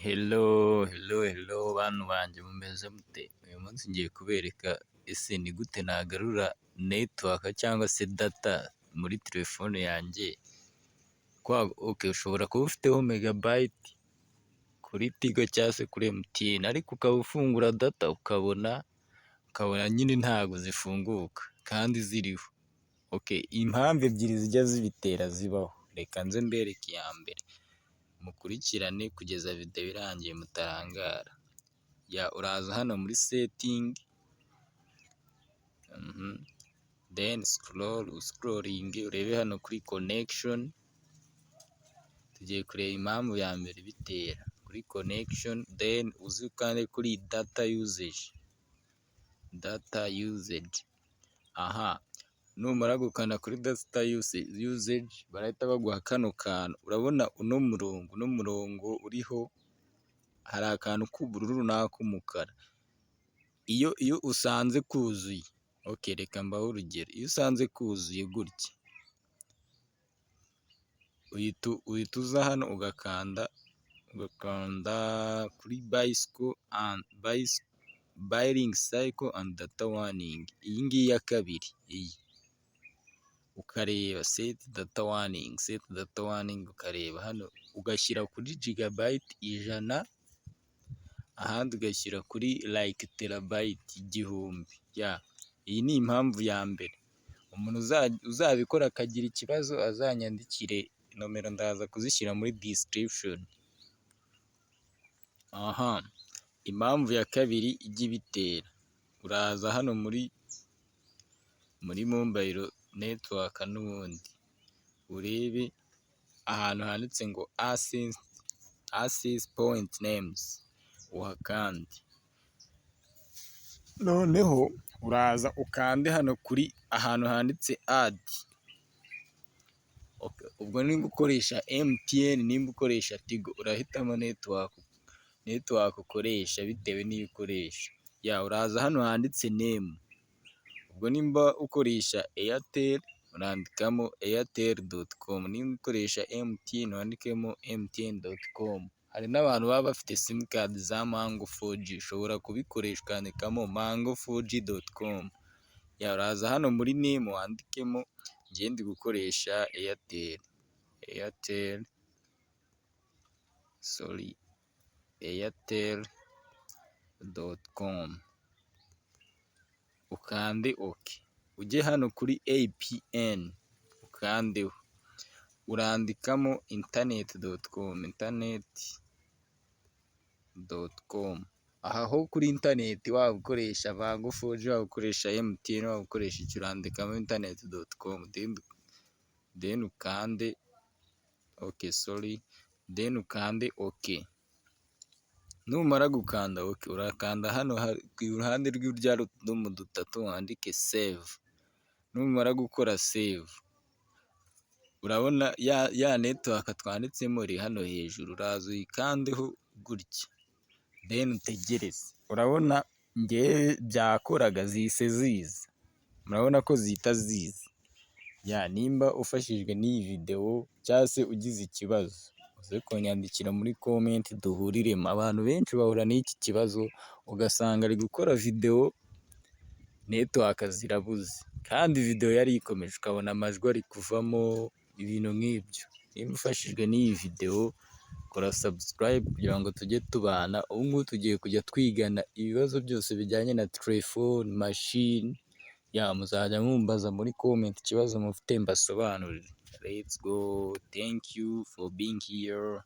Hello bantu banjye mumeze mute? Uyu munsi ngiye kubereka ese ni gute nagarura network cyangwa se data muri telefone yanjye. Ushobora kuba ufiteho megabyte kuri Tigo cyangwa se kuri MTN ariko ukaba ufungura data ukabona nyine ntabwo zifunguka kandi ziriho. Impamvu ebyiri zijya zibitera zibaho, reka nze mbereke iya mbere mukurikirane kugeza video irangiye mutarangara. Uraza hano muri setting, then scrolling urebe hano kuri connection. Tugiye kureba impamvu ya mbere ibitera kuri connection, then uzi ukande kuri data usage. Numara gukanda kuri data usage barahita baguha kano kantu. Urabona uno murongo uriho hari akantu k'ubururu n'ak'umukara. Iyo usanze kuzuye, reka mbahe urugero. Iyo usanze kuzuye gutya uhita uza hano ugakanda kuri buying cycle and data warning. Iyi ngiyi ya kabiri, iyi ukareba set data warning ukareba hano ugashyira kuri gigabyte 100, ahandi ugashyira kuri like terabyte 1000. Iyi ni impamvu ya mbere. Umuntu uzabikora akagira ikibazo azanyandikire, nomero ndaza kuzishyira muri description. Impamvu ya kabiri ijya ibitera, uraza hano muri mobile network n'ubundi urebe ahantu handitse ngo access point names, uhakande. Noneho uraza ukande hano kuri ahantu handitse add. Ubwo nimba ukoresha MTN, nimba ukoresha Tigo, urahitamo network ukoresha bitewe n'iyo ukoresha. Uraza hano handitse name. Ubwo nimba ukoresha Airtel urandikamo airtel.com, nimba ukoresha MTN wandikemo mtn.com. Hari n'abantu baba bafite simcard za Mango 4G, ushobora kubikoresha ukandikamo mango4g.com. Uraza hano muri name wandikemo njye ndi gukoresha airtel.com, ukande OK. Ujye hano kuri APN ukandeho, urandikamo internet.com. Aha ho kuri internet waba ukoresha Mango 4G, waba ukoresha MTN, waba ukoresha icyo, urandikamo internet.com then ukande OK. Numara gukanda OK, urakanda hano ku ruhande rw'iburyo hari utudomo dutatu wandike save. Numara gukora save, urabona ya network twanditsemo iri hano hejuru, uraza uyikandeho gutya then utegereze. Urabona ngewe byakoraga zihise ziza, murabona ko zihita ziza. Nimba ufashijwe n'iyi video cyangwa se ugize ikibazo uze kunyandikira muri comment duhuriremo. Abantu benshi bahura n'iki kibazo, ugasanga ari gukora video network zirabuze kandi video yari ikomeje, ukabona amajwi ari kuvamo, ibintu nk'ibyo. Nimba ufashijwe n'iyi video kora subscribe kugira ngo tujye tubana. Ubu ngubu tugiye kujya twigana ibibazo byose bijyanye na telefone, machine. Muzajya mumbaza muri comment ikibazo mufite mbasobanurire. Let's go. Thank you for being here.